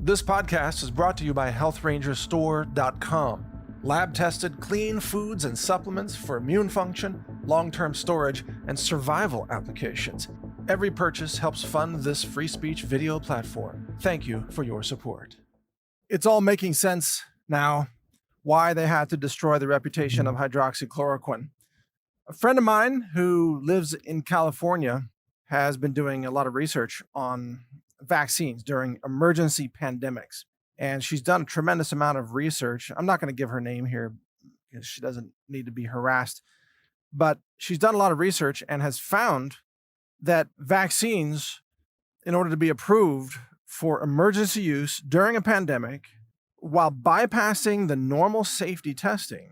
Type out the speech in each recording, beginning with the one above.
This podcast is brought to you by HealthRangerStore.com. Lab-tested, clean foods and supplements for immune function, long-term storage, and survival applications. Every purchase helps fund this free speech video platform. Thank you for your support. It's all making sense now why they had to destroy the reputation of hydroxychloroquine. A friend of mine who lives in California has been doing a lot of research on vaccines during emergency pandemics. And she's done a tremendous amount of research. I'm not going to give her name here because she doesn't need to be harassed. But she's done a lot of research and has found that vaccines, in order to be approved for emergency use during a pandemic, while bypassing the normal safety testing,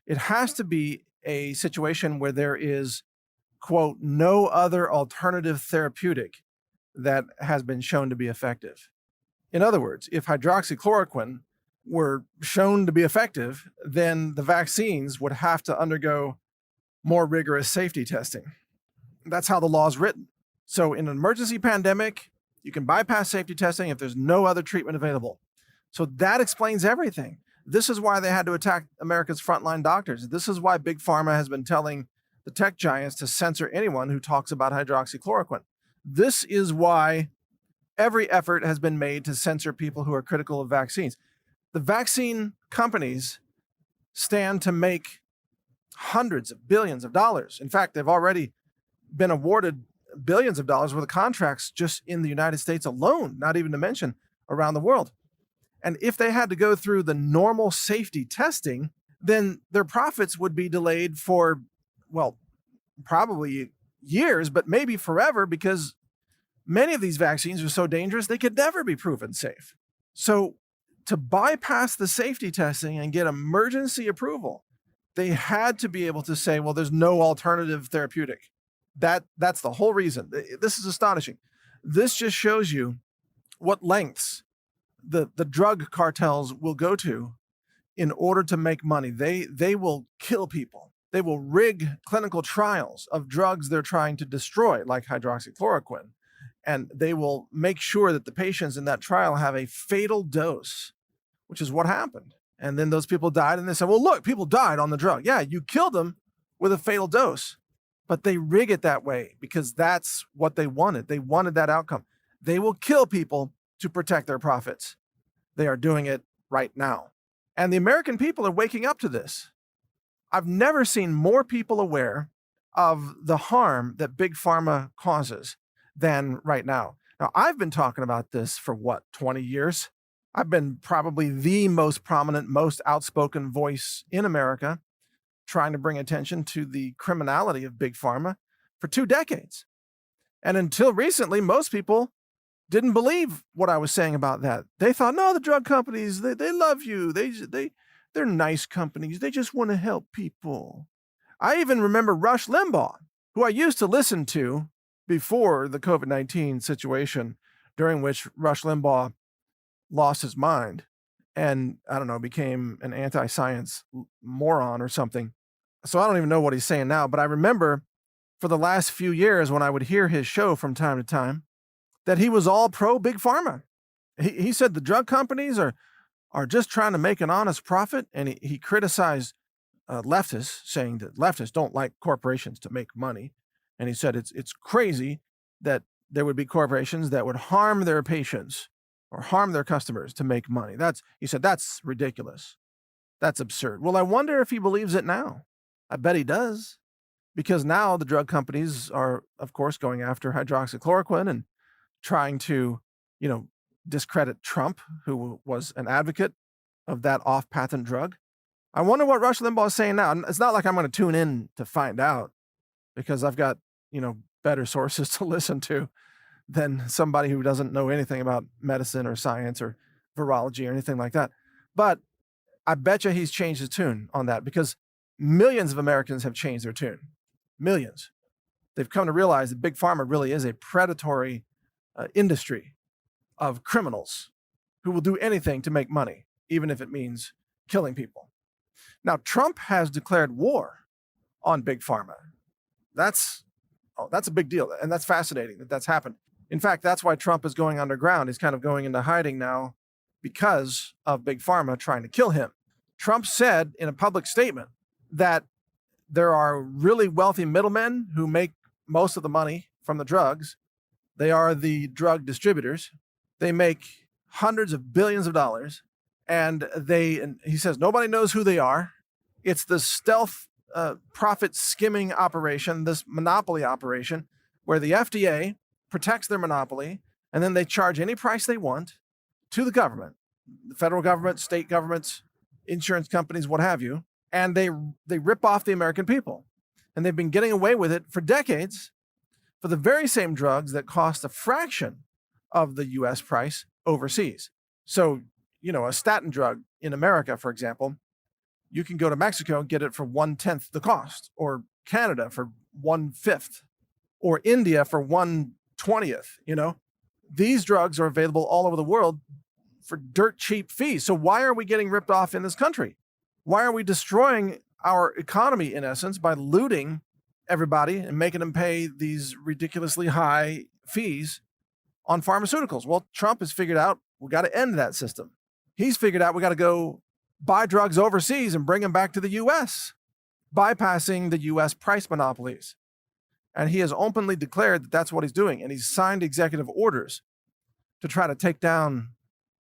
it has to be a situation where there is, quote, no other alternative therapeutic that has been shown to be effective. In other words, if hydroxychloroquine were shown to be effective, then the vaccines would have to undergo more rigorous safety testing. That's how the law is written. So in an emergency pandemic, you can bypass safety testing if there's no other treatment available. So that explains everything. This is why they had to attack America's frontline doctors. This is why Big Pharma has been telling the tech giants to censor anyone who talks about hydroxychloroquine. This is why every effort has been made to censor people who are critical of vaccines. The vaccine companies stand to make hundreds of billions of dollars. In fact, they've already been awarded billions of dollars worth of contracts just in the United States alone, not even to mention around the world. And if they had to go through the normal safety testing, then their profits would be delayed for, well, probably years, but maybe forever, because many of these vaccines are so dangerous they could never be proven safe. So to bypass the safety testing and get emergency approval, they had to be able to say, well, there's no alternative therapeutic. That's the whole reason. This is astonishing. This just shows you what lengths the drug cartels will go to in order to make money. They will kill people. They will rig clinical trials of drugs they're trying to destroy, like hydroxychloroquine. And they will make sure that the patients in that trial have a fatal dose, which is what happened. And then those people died, and they said, well, look, people died on the drug. Yeah, you killed them with a fatal dose. But they rig it that way because that's what they wanted. They wanted that outcome. They will kill people to protect their profits. They are doing it right now. And the American people are waking up to this. I've never seen more people aware of the harm that Big Pharma causes than right now. Now, I've been talking about this for 20 years? I've been probably the most prominent, most outspoken voice in America trying to bring attention to the criminality of Big Pharma for 2 decades. And until recently, most people didn't believe what I was saying about that. They thought, no, the drug companies, they love you. They're nice companies. They just want to help people. I even remember Rush Limbaugh, who I used to listen to before the COVID-19 situation, during which Rush Limbaugh lost his mind and, I don't know, became an anti-science moron or something. So I don't even know what he's saying now, but I remember for the last few years when I would hear his show from time to time, that he was all pro Big Pharma. He said the drug companies are just trying to make an honest profit, and he criticized leftists, saying that leftists don't like corporations to make money. And he said it's crazy that there would be corporations that would harm their patients or harm their customers to make money. He said that's ridiculous. That's absurd. Well, I wonder if he believes it now. I bet he does, because now the drug companies are, of course, going after hydroxychloroquine and trying to, discredit Trump, who was an advocate of that off-patent drug. I wonder what Rush Limbaugh is saying now. And it's not like I'm going to tune in to find out, because I've got, better sources to listen to than somebody who doesn't know anything about medicine or science or virology or anything like that. But I bet you he's changed his tune on that, because millions of Americans have changed their tune. Millions. They've come to realize that Big Pharma really is a predatory industry of criminals who will do anything to make money, even if it means killing people. Now, Trump has declared war on Big Pharma. That's a big deal, and that's fascinating that that's happened. In fact, that's why Trump is going underground. He's kind of going into hiding now because of Big Pharma trying to kill him. Trump said in a public statement that there are really wealthy middlemen who make most of the money from the drugs. They are the drug distributors. They make hundreds of billions of dollars. And he says nobody knows who they are. It's the stealth profit skimming operation, this monopoly operation, where the FDA protects their monopoly, and then they charge any price they want to the government, the federal government, state governments, insurance companies, what have you, and they rip off the American people. And they've been getting away with it for decades for the very same drugs that cost a fraction of the US price overseas. So, a statin drug in America, for example, you can go to Mexico and get it for 1/10 the cost, or Canada for 1/5, or India for 1/20. These drugs are available all over the world for dirt cheap fees. So why are we getting ripped off in this country? Why are we destroying our economy, in essence, by looting everybody and making them pay these ridiculously high fees on pharmaceuticals? Well, Trump has figured out we got to end that system. He's figured out we got to go buy drugs overseas and bring them back to the US, bypassing the US price monopolies. And he has openly declared that that's what he's doing. And he's signed executive orders to try to take down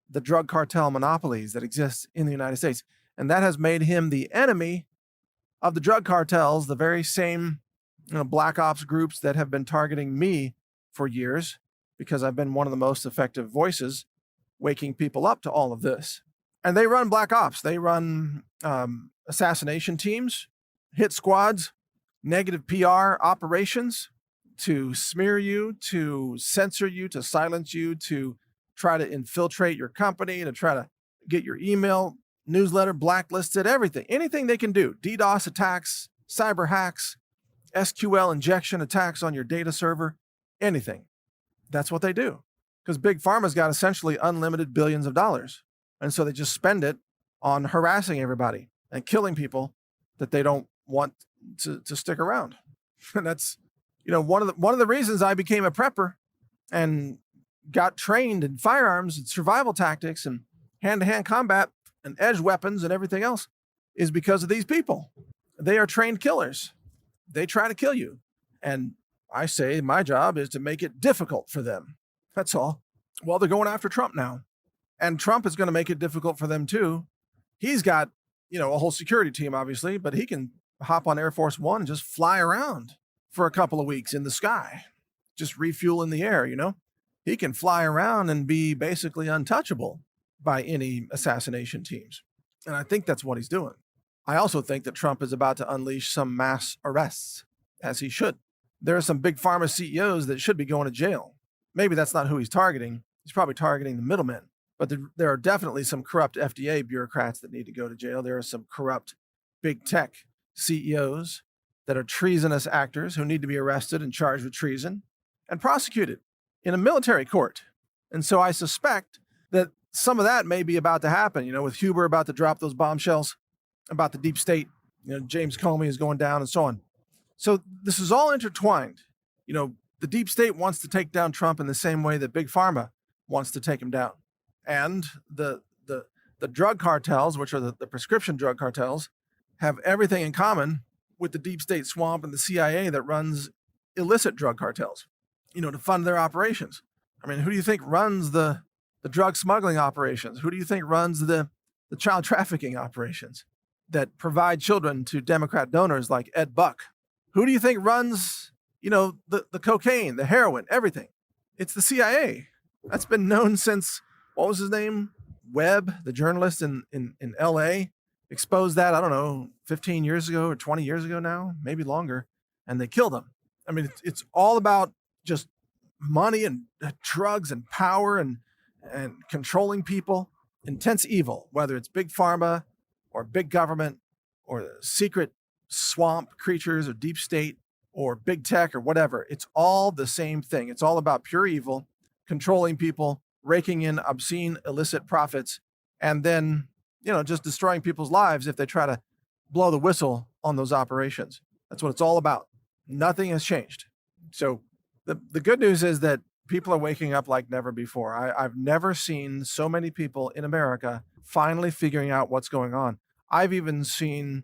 the drug cartel monopolies that exist in the United States. And that has made him the enemy of the drug cartels, the very same black ops groups that have been targeting me for years, because I've been one of the most effective voices waking people up to all of this. And they run black ops. They run assassination teams, hit squads, negative PR operations to smear you, to censor you, to silence you, to try to infiltrate your company, to try to get your email newsletter blacklisted, everything, anything they can do. DDoS attacks, cyber hacks, SQL injection attacks on your data server, anything. That's what they do. Because Big Pharma's got essentially unlimited billions of dollars. And so they just spend it on harassing everybody and killing people that they don't want to stick around. And that's, one of the reasons I became a prepper and got trained in firearms and survival tactics and hand-to-hand combat and edge weapons and everything else is because of these people. They are trained killers. They try to kill you. And I say my job is to make it difficult for them. That's all. Well, they're going after Trump now. And Trump is going to make it difficult for them too. He's got, a whole security team, obviously, but he can hop on Air Force One and just fly around for a couple of weeks in the sky, just refuel in the air, He can fly around and be basically untouchable by any assassination teams. And I think that's what he's doing. I also think that Trump is about to unleash some mass arrests, as he should. There are some big pharma CEOs that should be going to jail. Maybe that's not who he's targeting. He's probably targeting the middlemen. But there are definitely some corrupt FDA bureaucrats that need to go to jail. There are some corrupt big tech CEOs that are treasonous actors who need to be arrested and charged with treason and prosecuted in a military court. And so I suspect that some of that may be about to happen, with Huber about to drop those bombshells about the deep state, James Comey is going down and so on. So this is all intertwined. The deep state wants to take down Trump in the same way that Big Pharma wants to take him down. And the drug cartels, which are the prescription drug cartels, have everything in common with the deep state swamp and the CIA that runs illicit drug cartels, to fund their operations. I mean, who do you think runs the drug smuggling operations? Who do you think runs the child trafficking operations that provide children to Democrat donors like Ed Buck? Who do you think runs, the cocaine, the heroin, everything? It's the CIA. That's been known since, what was his name? Webb, the journalist in LA, exposed that, 15 years ago or 20 years ago now, maybe longer, and they killed him. I mean, it's all about just money and drugs and power and controlling people. Intense evil, whether it's big pharma or big government or the secret swamp creatures or deep state or big tech or whatever. It's all the same thing. It's all about pure evil, controlling people, raking in obscene, illicit profits, and then, just destroying people's lives if they try to blow the whistle on those operations. That's what it's all about. Nothing has changed. So the good news is that people are waking up like never before. I've never seen so many people in America finally figuring out what's going on. I've even seen,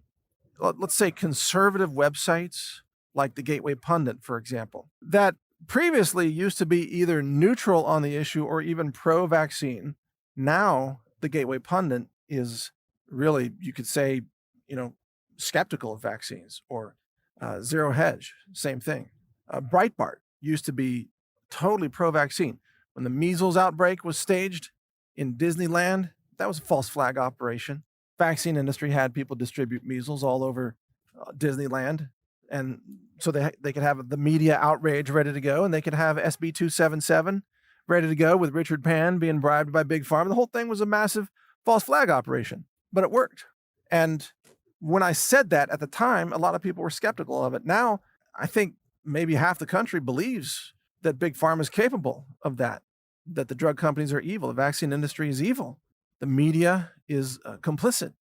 let's say, conservative websites like the Gateway Pundit, for example, that previously used to be either neutral on the issue or even pro-vaccine. Now the Gateway Pundit is really, you could say, skeptical of vaccines, or Zero Hedge, same thing. Breitbart used to be totally pro-vaccine. When the measles outbreak was staged in Disneyland, that was a false flag operation. Vaccine industry had people distribute measles all over Disneyland, and so they could have the media outrage ready to go, and they could have SB 277 ready to go with Richard Pan being bribed by Big Pharma. The whole thing was a massive false flag operation, but it worked. And when I said that at the time, a lot of people were skeptical of it. Now, I think maybe half the country believes that Big Pharma is capable of that the drug companies are evil, the vaccine industry is evil, the media is complicit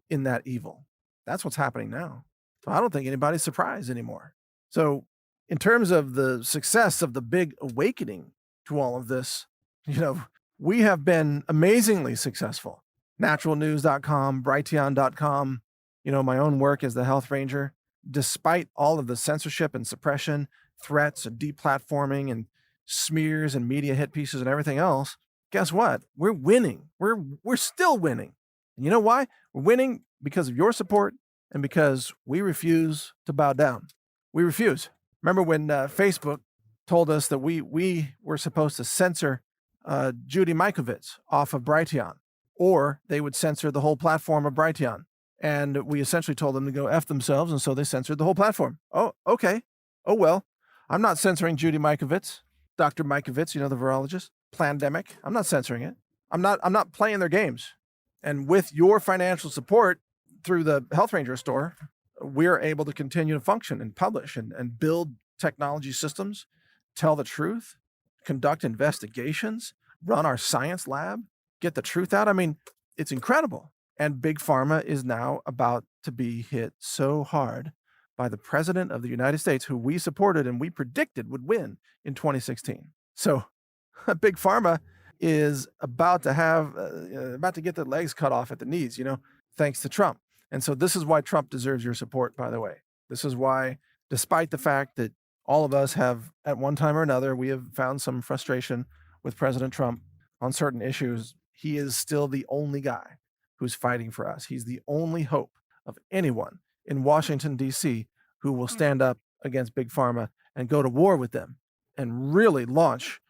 in that evil. That's what's happening now. So I don't think anybody's surprised anymore. So in terms of the success of the big awakening to all of this, we have been amazingly successful. Naturalnews.com, Brighteon.com, my own work as the Health Ranger, despite all of the censorship and suppression, threats and deplatforming and smears and media hit pieces and everything else, guess what? We're winning. We're still winning. And you know why? We're winning because of your support and because we refuse to bow down. We refuse. Remember when Facebook told us that we were supposed to censor Judy Mikovits off of Brighteon, or they would censor the whole platform of Brighteon. And we essentially told them to go F themselves, and so they censored the whole platform. Oh, okay. Oh, well, I'm not censoring Judy Mikovits, Dr. Mikovits, the virologist, Plandemic. I'm not censoring it. I'm not playing their games. And with your financial support through the Health Ranger store, we're able to continue to function and publish and build technology systems, tell the truth, conduct investigations, run our science lab, get the truth out. I mean, it's incredible. And Big Pharma is now about to be hit so hard by the president of the United States, who we supported and we predicted would win in 2016. So Big Pharma is about to get their legs cut off at the knees, thanks to Trump. And so this is why Trump deserves your support, by the way. This is why, despite the fact that all of us have, at one time or another, we have found some frustration with President Trump on certain issues, he is still the only guy who's fighting for us. He's the only hope of anyone in Washington, D.C., who will stand up against Big Pharma and go to war with them and really launch,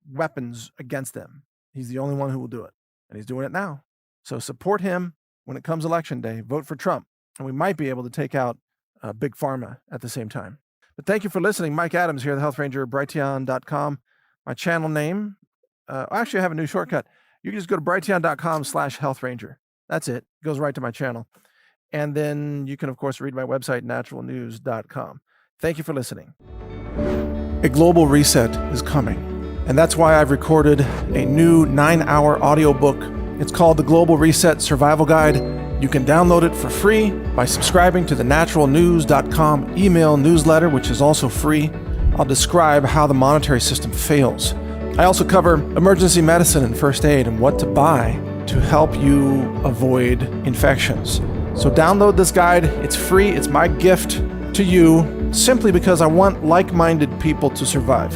weapons against them. He's the only one who will do it, and he's doing it now. So support him when it comes election day. Vote for Trump, and we might be able to take out Big Pharma at the same time. But thank you for listening. Mike Adams here, the Health Ranger, Brighteon.com. My channel name, actually I have a new shortcut. You can just go to Brighteon.com/Health Ranger. That's it. It goes right to my channel. And then you can, of course, read my website, naturalnews.com. Thank you for listening. A global reset is coming, and that's why I've recorded a new 9-hour audiobook. It's called The Global Reset Survival Guide. You can download it for free by subscribing to the naturalnews.com email newsletter, which is also free. I'll describe how the monetary system fails. I also cover emergency medicine and first aid and what to buy to help you avoid infections. So download this guide. It's free. It's my gift to you simply because I want like-minded people to survive.